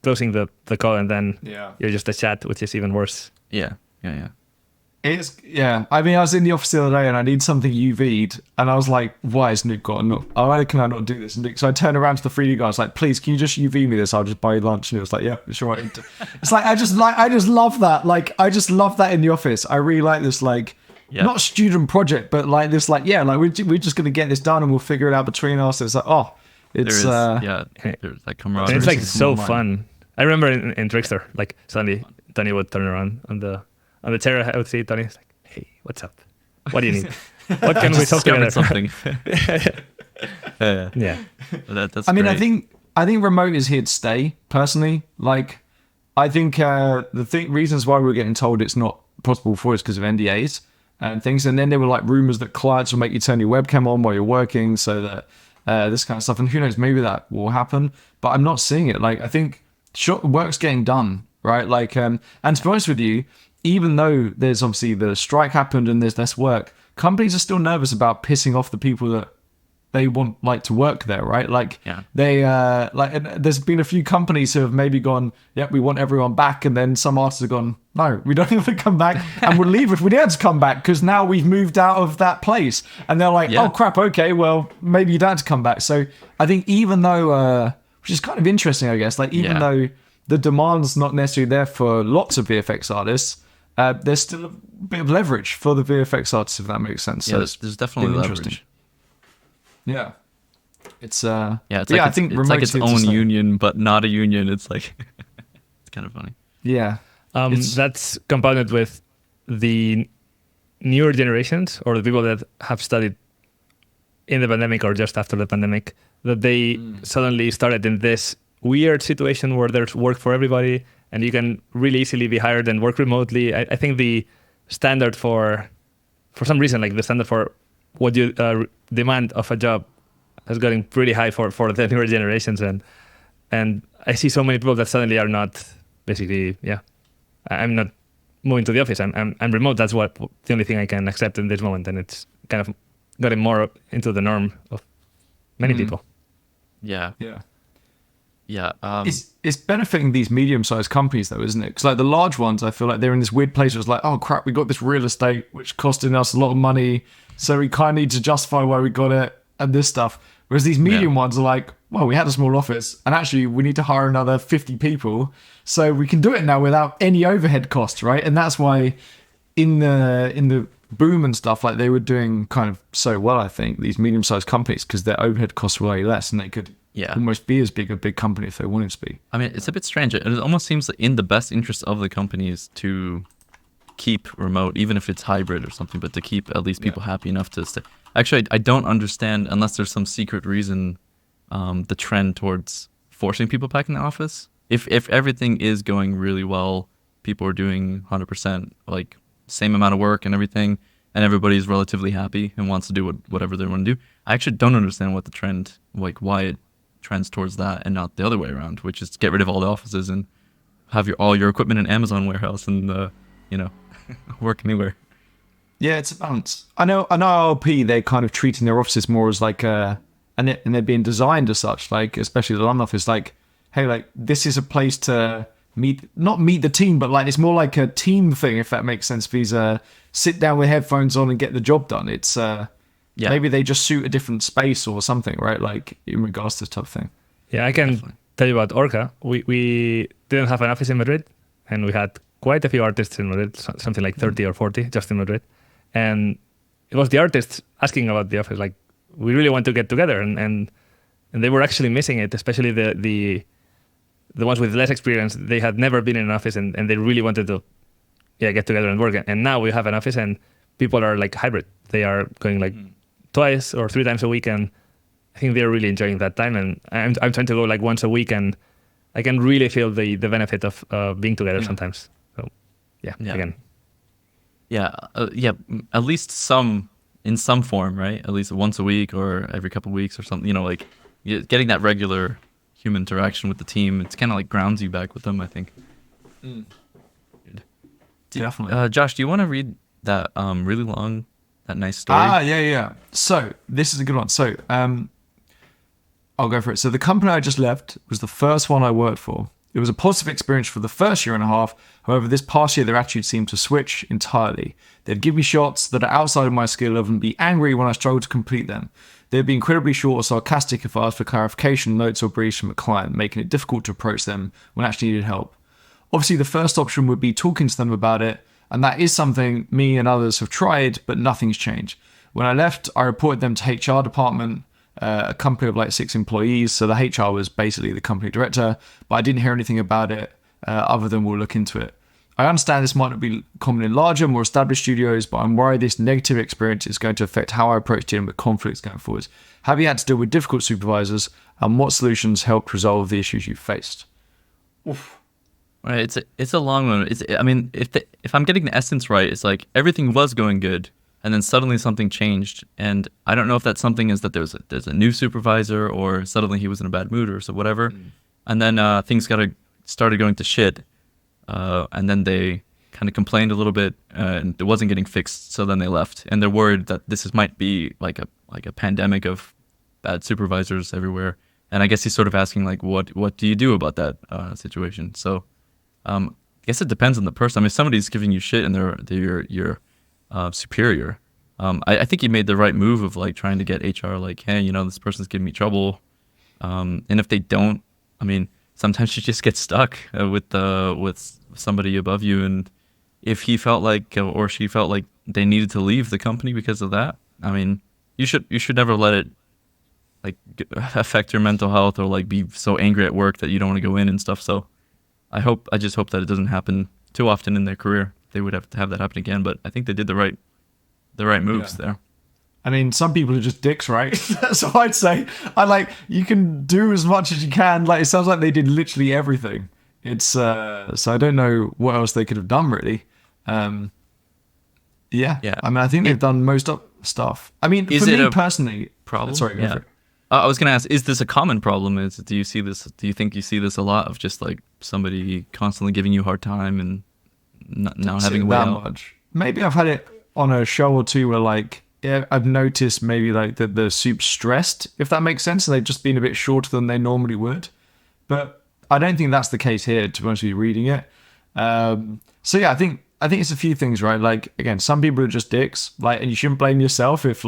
closing the call, and then you're just a chat, which is even worse. Yeah. I mean, I was in the office the other day and I need something UV'd, and I was like, why has Nuke got why can I not do this? And so I turned around to the 3D guy, I was like, please, can you just UV me this? I'll just buy you lunch. And he was like, yeah, sure. It's like, I just love that. Like, I just love that in the office. I really like this, like, not student project, but like this, like, we're just going to get this done and we'll figure it out between us. It's like, there's that camaraderie. And it's like so fun. I remember in Trickster, like suddenly Tony would turn around on the chair. I would see Tony. It's like, hey, what's up? What do you need? What can we talk together? Something. Yeah. That's I mean, great. I think remote is here to stay. Personally, like, I think reasons why we're getting told it's not possible for us because of NDAs and things. And then there were like rumors that clients will make you turn your webcam on while you're working, so that this kind of stuff. And who knows, maybe that will happen. But I'm not seeing it. Like, I think work's getting done, right? Like, and to be honest with you, even though there's obviously the strike happened and there's less work, companies are still nervous about pissing off the people that they want like to work there, right? Like they and there's been a few companies who have maybe gone, yep, we want everyone back, and then some artists have gone, no, we don't want to come back, and we'll leave if we had to come back because now we've moved out of that place. And they're like, oh crap, okay, well maybe you don't have to come back. So I think even though, which is kind of interesting, I guess, like even though the demand's not necessarily there for lots of VFX artists, there's still a bit of leverage for the VFX artists, if that makes sense. Yeah, so there's definitely leverage. Yeah, it's I think it's like its own union, but not a union. It's like it's kind of funny. Yeah, that's compounded with the newer generations or the people that have studied in the pandemic or just after the pandemic, that they suddenly started in this weird situation where there's work for everybody and you can really easily be hired and work remotely. I think the standard for some reason, like the standard for what you demand of a job has gotten pretty high for the newer generations, and I see so many people that suddenly are not basically I'm not moving to the office. I'm remote. That's the only thing I can accept in this moment, and it's kind of gotten more into the norm of many people. Yeah. It's benefiting these medium-sized companies though, isn't it? Because like the large ones, I feel like they're in this weird place where it's like, oh crap, we got this real estate which costing us a lot of money, so we kind of need to justify why we got it and this stuff. Whereas these medium ones are like, well, we had a small office and actually we need to hire another 50 people, so we can do it now without any overhead costs, right? And that's why in the boom and stuff, like they were doing kind of so well, I think, these medium-sized companies, because their overhead costs were way less and they could almost be as big a big company if they wanted to be. I mean, it's a bit strange. It almost seems like in the best interest of the companies to keep remote, even if it's hybrid or something, but to keep at least people happy enough to stay. Actually, I don't understand, unless there's some secret reason, the trend towards forcing people back in the office. If everything is going really well, people are doing 100%, like same amount of work and everything, and everybody's relatively happy and wants to do whatever they want to do. I actually don't understand what the trend, like why it trends towards that and not the other way around, which is to get rid of all the offices and have all your equipment in Amazon warehouse and work anywhere. Yeah, it's a balance. I know RLP, they're kind of treating their offices more as like and they're being designed as such, like especially the London office, like, hey, like this is a place to not meet the team, but like it's more like a team thing, if that makes sense. These sit down with headphones on and get the job done. It's maybe they just suit a different space or something, right? Like in regards to this type of thing. Yeah, I can tell you about Orca. We didn't have an office in Madrid, and we had quite a few artists in Madrid, something like 30 or 40 just in Madrid. And it was the artists asking about the office, like, we really want to get together, and they were actually missing it, especially the ones with less experience. They had never been in an office, and they really wanted to get together and work. And now we have an office, and people are like hybrid. They are going like twice or 3 times a week, and I think they're really enjoying that time. And I'm trying to go like once a week, and I can really feel the benefit of being together sometimes. So again. At least in some form, right? At least once a week or every couple of weeks or something, like getting that regular human interaction with the team, it's kind of like grounds you back with them, I think. Definitely. Josh, do you want to read that really long, that nice story? Yeah. So this is a good one. So I'll go for it. So the company I just left was the first one I worked for. It was a positive experience for the first year and a half. However, this past year, their attitude seemed to switch entirely. They'd give me shots that are outside of my skill level and be angry when I struggled to complete them. They'd be incredibly short or sarcastic if I asked for clarification, notes, or briefs from a client, making it difficult to approach them when I actually needed help. Obviously, the first option would be talking to them about it, and that is something me and others have tried, but nothing's changed. When I left, I reported them to HR department, a company of like 6 employees, so the HR was basically the company director, but I didn't hear anything about it other than we'll look into it. I understand this might not be common in larger, more established studios, but I'm worried this negative experience is going to affect how I approach dealing with conflicts going forward. Have you had to deal with difficult supervisors, and what solutions helped resolve the issues you faced? Oof. Right, it's a long one. I mean, if I'm getting the essence right, it's like everything was going good, and then suddenly something changed, and I don't know if that something is that there's a new supervisor, or suddenly he was in a bad mood, or so whatever, and then things started going to shit, and then they kind of complained a little bit, and it wasn't getting fixed. So then they left, and they're worried that might be like a pandemic of bad supervisors everywhere. And I guess he's sort of asking like, what do you do about that situation? So I guess it depends on the person. I mean, if somebody's giving you shit and they're your superior, I think he made the right move of like trying to get HR like, hey, you know, this person's giving me trouble. And if they don't, I mean, sometimes you just get stuck with somebody above you, and if he felt like or she felt like they needed to leave the company because of that, I mean, you should never let it like affect your mental health or like be so angry at work that you don't want to go in and stuff. So I just hope that it doesn't happen too often in their career. They would have to have that happen again, but I think they did the right moves there. I mean, some people are just dicks, right? So I'd say, you can do as much as you can. Like, it sounds like they did literally everything. It's, so I don't know what else they could have done, really. Yeah. I mean, I think they've done most of stuff. I mean, for me personally, problem? Sorry, go for it. I was going to ask, is this a common problem? Do you think you see this a lot of just like somebody constantly giving you a hard time and not having a way out? Much. Maybe I've had it on a show or two where like, yeah, I've noticed maybe like that the soup's stressed, if that makes sense, and they've just been a bit shorter than they normally would. But I don't think that's the case here, to be honest with you, reading it. So yeah, I think it's a few things, right? Like, again, some people are just dicks, like, and you shouldn't blame yourself if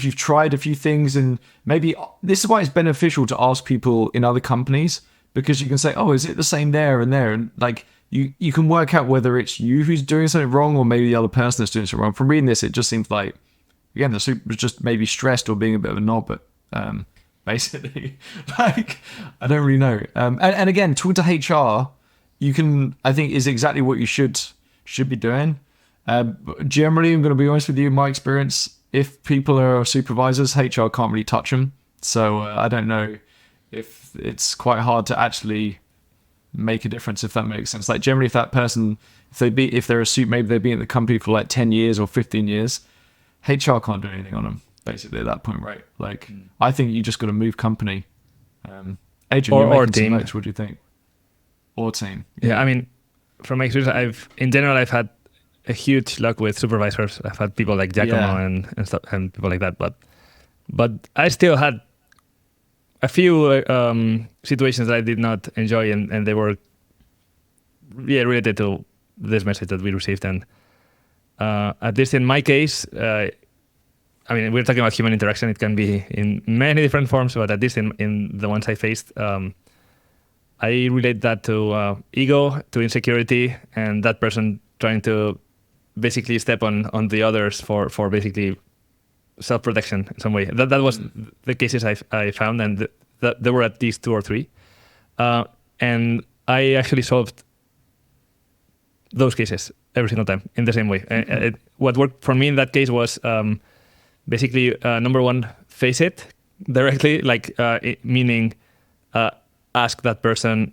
you've tried a few things, and maybe this is why it's beneficial to ask people in other companies, because you can say, oh, is it the same there and there? And like, you can work out whether it's you who's doing something wrong or maybe the other person that's doing something wrong. From reading this, it just seems like, again, the soup was just maybe stressed or being a bit of a knob, but basically, like, I don't really know. And again, talking to HR, I think is exactly what you should be doing. Generally, I'm going to be honest with you, in my experience, if people are supervisors, HR can't really touch them. So I don't know if it's quite hard to actually make a difference, if that makes sense. Like, generally, if that person, if they're a suit, maybe they've been at the company for like 10 years or 15 years, HR can't do anything on them, basically, at that point, right? Like, I think you just got to move company. Adrian, or team. Notes, what do you think? Or team. Yeah, I mean, from my experience, I've had a huge luck with supervisors. I've had people like Giacomo and stuff, and people like that, but I still had a few situations that I did not enjoy, and they were related to this message that we received. And at least in my case, I mean, we're talking about human interaction. It can be in many different forms, but at least in the ones I faced, I relate that to ego, to insecurity, and that person trying to basically step on the others for basically self-protection in some way. That was the cases I found, and there were at least 2 or 3. And I actually solved those cases every single time in the same way. What worked for me in that case was basically, number one, face it directly, like meaning ask that person,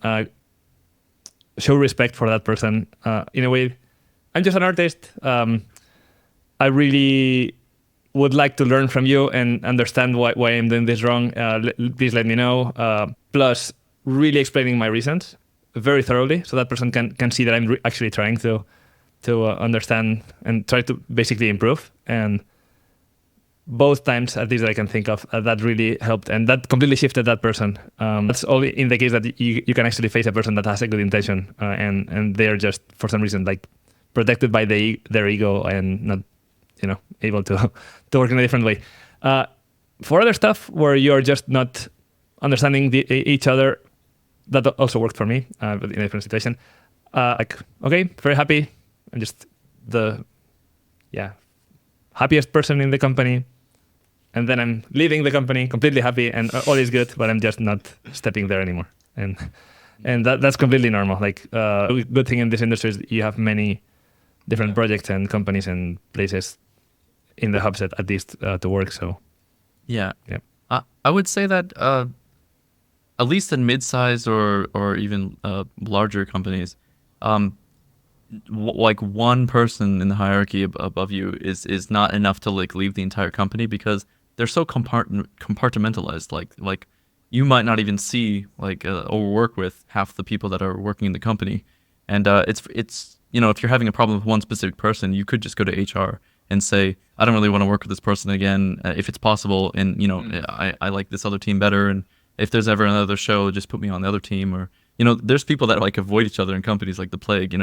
show respect for that person. In a way, I'm just an artist. I really would like to learn from you and understand why I'm doing this wrong. Please let me know. Plus, really explaining my reasons very thoroughly, so that person can see that I'm actually trying to understand and try to basically improve. And both times, at least that I can think of, that really helped, and that completely shifted that person. That's only in the case that you can actually face a person that has a good intention, and they're just for some reason like protected by their ego and not, able to work in a different way. For other stuff where you're just not understanding each other, that also worked for me, but in a different situation. Like, okay, very happy. I'm just the happiest person in the company. And then I'm leaving the company completely happy and all is good, but I'm just not stepping there anymore. And that's completely normal. Like, good thing in this industry is you have many different projects and companies and places in the hubs at least to work. So yeah. I would say that at least in mid-sized or even larger companies, like one person in the hierarchy above you is not enough to like leave the entire company, because they're so compartmentalized. Like you might not even see or work with half the people that are working in the company, and it's if you're having a problem with one specific person, you could just go to HR and say, I don't really want to work with this person again, if it's possible. And, I like this other team better. And if there's ever another show, just put me on the other team. Or, there's people that like avoid each other in companies like the plague,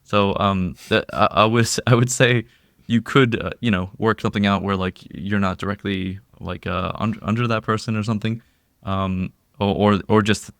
So I would say you could, work something out where like you're not directly like under that person or something. Or just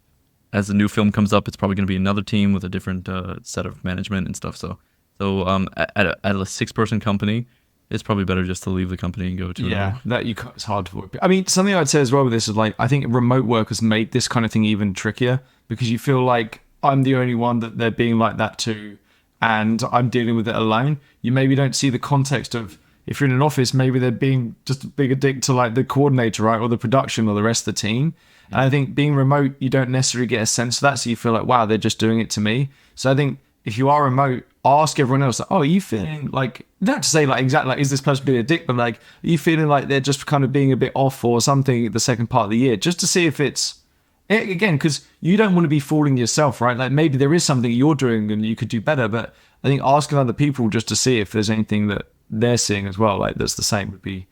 as a new film comes up, it's probably going to be another team with a different set of management and stuff. So at a 6-person company, it's probably better just to leave the company and go to it's hard to avoid. I mean, something I'd say as well with this is like, I think remote work has made this kind of thing even trickier, because you feel like I'm the only one that they're being like that to, and I'm dealing with it alone. You maybe don't see the context of, if you're in an office, maybe they're being just a bigger dick to like the coordinator, right, or the production or the rest of the team. And I think being remote, you don't necessarily get a sense of that, so you feel like, wow, they're just doing it to me. So I think if you are remote, ask everyone else, like, oh, are you feeling like, not to say like exactly like, is this person being a dick, but like, are you feeling like they're just kind of being a bit off or something the second part of the year, just to see if it's, again, because you don't want to be fooling yourself, right? Like maybe there is something you're doing and you could do better, but I think asking other people just to see if there's anything that they're seeing as well, like that's the same, would be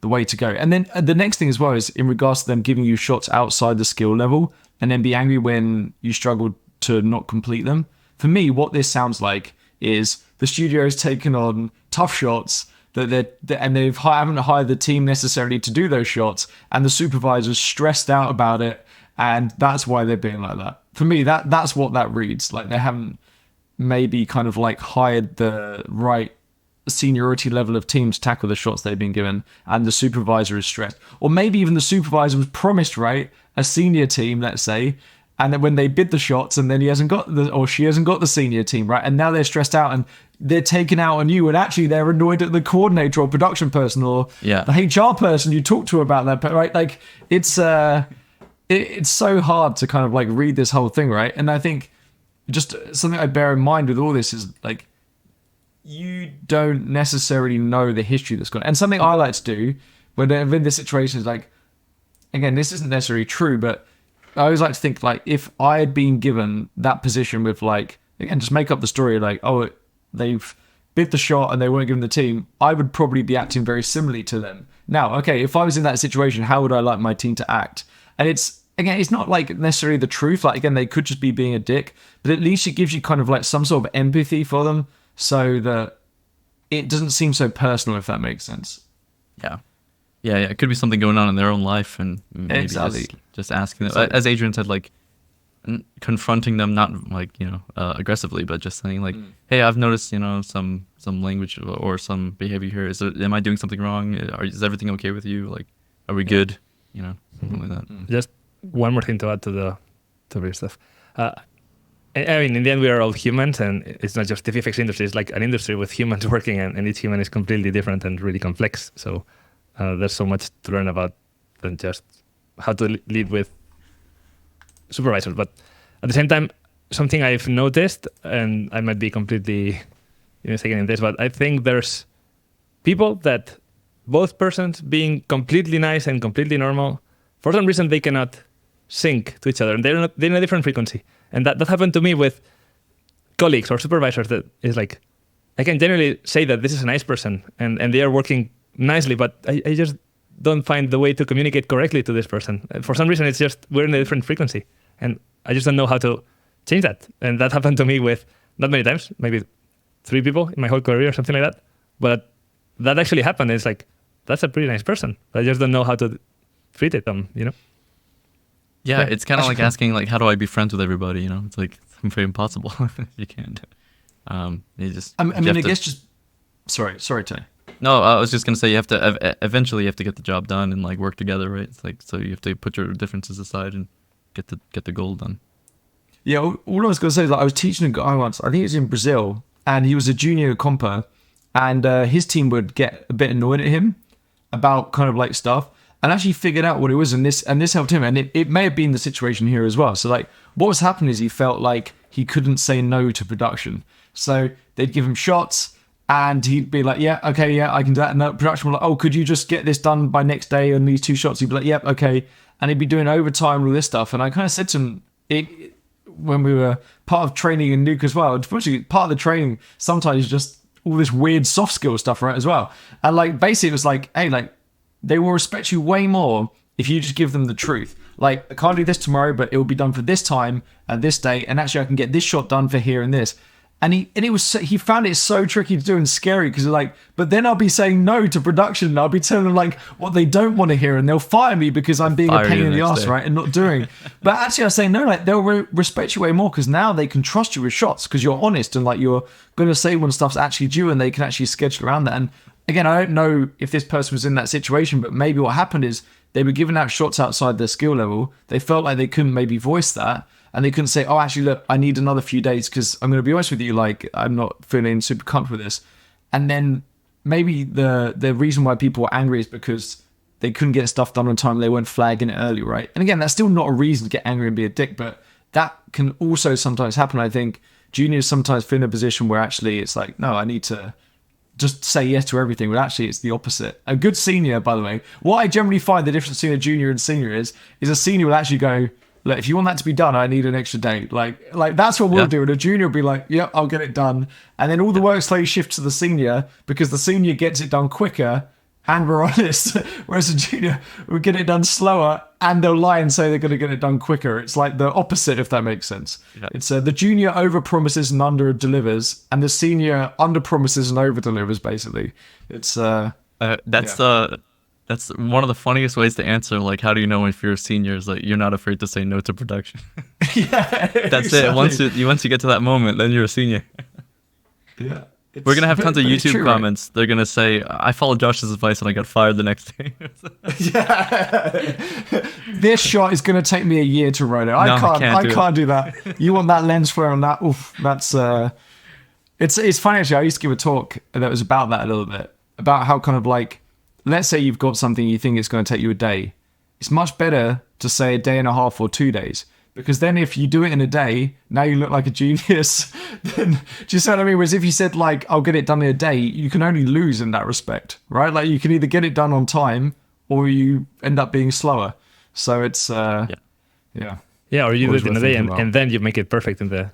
the way to go. And then the next thing as well is in regards to them giving you shots outside the skill level and then be angry when you struggle to not complete them. For me, what this sounds like is the studio's taken on tough shots that they haven't hired the team necessarily to do those shots, and the supervisor's stressed out about it, and that's why they're being like that. For me, that's what that reads like. They haven't maybe kind of like hired the right seniority level of team to tackle the shots they've been given, and the supervisor is stressed. Or maybe even the supervisor was promised, right, a senior team, let's say, and then when they bid the shots and then she hasn't got the senior team, right, and now they're stressed out and they're taken out on you, and actually they're annoyed at the coordinator or production person or the HR person you talk to about that, right? Like it's so hard to kind of like read this whole thing, right? And I think just something I bear in mind with all this is like, you don't necessarily know the history that's gone. And something I like to do when I'm in this situation is like, again, this isn't necessarily true, but I always like to think like, if I had been given that position with like, again, just make up the story like, oh, they've bid the shot and they weren't given the team, I would probably be acting very similarly to them. Now, okay, if I was in that situation, how would I like my team to act? And it's not like necessarily the truth. Like, again, they could just be being a dick, but at least it gives you kind of like some sort of empathy for them, so that it doesn't seem so personal, if that makes sense. Yeah, it could be something going on in their own life, and maybe Exactly. just asking them, as Adrian said, like confronting them, not like aggressively, but just saying like, hey, I've noticed some language or some behavior here. Am I doing something wrong? Is everything okay with you? Like, are we good? Something like that. Just one more thing to add to the real stuff. I mean, in the end, we are all humans, and it's not just the VFX industry. It's like an industry with humans working, and each human is completely different and really complex. So there's so much to learn about than just how to lead with supervisors. But at the same time, something I've noticed, and I might be completely mistaken in this, but I think there's people that both persons being completely nice and completely normal, for some reason they cannot sync to each other, and they're in a different frequency. And that happened to me with colleagues or supervisors. That is like, I can generally say that this is a nice person and they are working nicely, but I just don't find the way to communicate correctly to this person. For some reason, it's just we're in a different frequency, and I just don't know how to change that. And that happened to me with not many times, maybe 3 people in my whole career or something like that. But that actually happened. It's like, that's a pretty nice person. I just don't know how to treat it, Yeah, it's kind of like asking, like, how do I be friends with everybody? It's like very impossible. You can't. You just. I guess just. Sorry, Tony. No, I was just gonna say you have to eventually you have to get the job done and like work together, right? It's like, so you have to put your differences aside and get the goal done. Yeah, all I was gonna say is like, I was teaching a guy once. I think it was in Brazil, and he was a junior comper, and his team would get a bit annoyed at him about kind of like stuff. And actually figured out what it was, and this helped him. And it may have been the situation here as well. So like, what was happening is he felt like he couldn't say no to production. So they'd give him shots, and he'd be like, yeah, okay, yeah, I can do that. And the production was like, oh, could you just get this done by next day on these 2 shots? He'd be like, yep, okay. And he'd be doing overtime and all this stuff. And I kind of said to him, when we were part of training in Nuke as well. Unfortunately, part of the training sometimes is just all this weird soft skill stuff, right, as well. And like basically it was like, hey, like they will respect you way more if you just give them the truth. Like, I can't do this tomorrow, but it will be done for this time and this day, and actually I can get this shot done for here and this. And he found it so tricky to do and scary because like, but then I'll be saying no to production and I'll be telling them like what they don't want to hear and they'll fire me because I'm being a pain in the ass, right, and not doing. But actually I say no, like they'll respect you way more because now they can trust you with shots because you're honest and like you're going to say when stuff's actually due and they can actually schedule around that. And again, I don't know if this person was in that situation, but maybe what happened is they were giving out shots outside their skill level. They felt like they couldn't maybe voice that. And they couldn't say, oh, actually, look, I need another few days because I'm going to be honest with you, like, I'm not feeling super comfortable with this. And then maybe the reason why people were angry is because they couldn't get stuff done on time. They weren't flagging it early, right? And again, that's still not a reason to get angry and be a dick, but that can also sometimes happen. I think juniors sometimes feel in a position where actually it's like, no, I need to just say yes to everything, but actually it's the opposite. A good senior, by the way, what I generally find the difference between a junior and senior is a senior will actually go, look, if you want that to be done, I need an extra day. Like that's what we'll do. And a junior will be like, yeah, I'll get it done. And then all the work slowly shifts to the senior because the senior gets it done quicker and we're honest. Whereas a junior will get it done slower and they'll lie and say they're going to get it done quicker. It's like the opposite, if that makes sense. Yeah. It's the junior over promises and under delivers, and the senior under promises and over delivers. Basically, it's That's one of the funniest ways to answer, like, how do you know if you're a senior? Is like, you're not afraid to say no to production. Yeah, that's exactly. it. Once you get to that moment, then you're a senior. Yeah. We're going to have tons of YouTube true, comments. Right? They're going to say, I followed Josh's advice and I got fired the next day. Yeah. This shot is going to take me a year to write it. I can't do that. You want that lens flare on that? Oof, that's... It's funny, actually. I used to give a talk that was about that a little bit. About how kind of like... Let's say you've got something you think it's going to take you a day. It's much better to say a day and a half or 2 days. Because then if you do it in a day, now you look like a genius. Then, do you see what I mean? Whereas if you said like, I'll get it done in a day, you can only lose in that respect, right? Like you can either get it done on time or you end up being slower. So it's, yeah. Yeah, or you do it in a day and then you make it perfect in the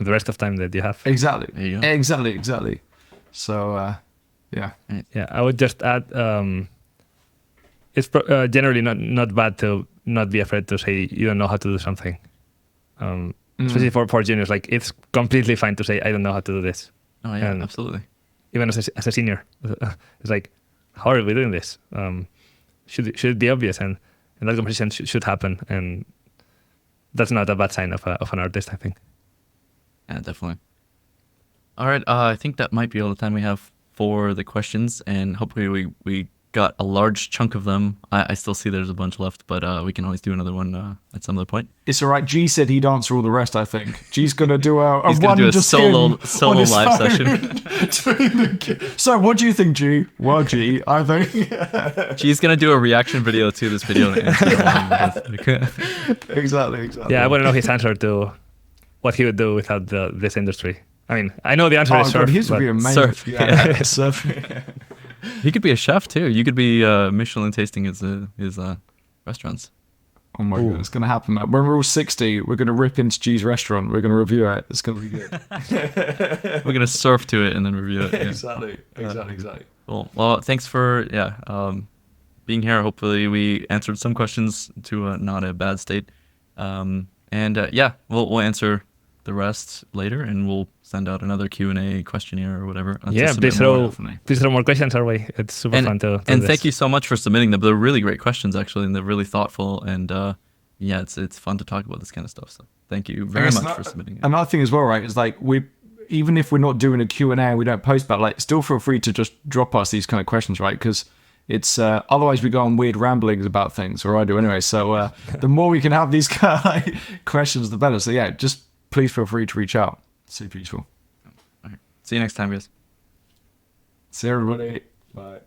rest of time that you have. Exactly. Exactly. So, yeah. Yeah, I would just add, it's generally not bad to not be afraid to say you don't know how to do something. Especially for juniors, like it's completely fine to say I don't know how to do this. Oh yeah, absolutely. Even as a senior, it's like, how are we doing this? Should it be obvious? And that conversation should happen, and that's not a bad sign of an artist, I think. Yeah, definitely. All right, I think that might be all the time we have for the questions, and hopefully we got a large chunk of them. I still see there's a bunch left, but we can always do another one at some other point. It's all right. G said he'd answer all the rest, I think. G's going to do a solo live session. So what do you think, G? Well, G, I think... G's going to do a reaction video to this video. And Exactly. Yeah, I want to know his answer to what he would do without this industry. I mean, I know the answer is surf. His would be amazing. Surf. Yeah. Surf. He could be a chef too. You could be Michelin tasting his restaurants. Oh my god, it's gonna happen, man. When we're all 60, we're gonna rip into G's restaurant. We're gonna review it. It's gonna be good. We're gonna surf to it and then review it. Yeah. Exactly. Cool. Well, thanks for being here. Hopefully, we answered some questions to not a bad state. We'll answer the rest later, and we'll send out another Q&A questionnaire or whatever. Yeah, please throw more questions our way. It's super fun to and thank you so much for submitting them. They're really great questions, actually, and they're really thoughtful. And it's fun to talk about this kind of stuff. So thank you very much for submitting it. Another thing as well, right, is like even if we're not doing a Q&A and we don't post about it, like still feel free to just drop us these kind of questions, right? Because it's otherwise we go on weird ramblings about things, or I do anyway. So the more we can have these kind of like questions, the better. So yeah, just please feel free to reach out. Super useful. All right. See you next time, guys. See everybody. Bye.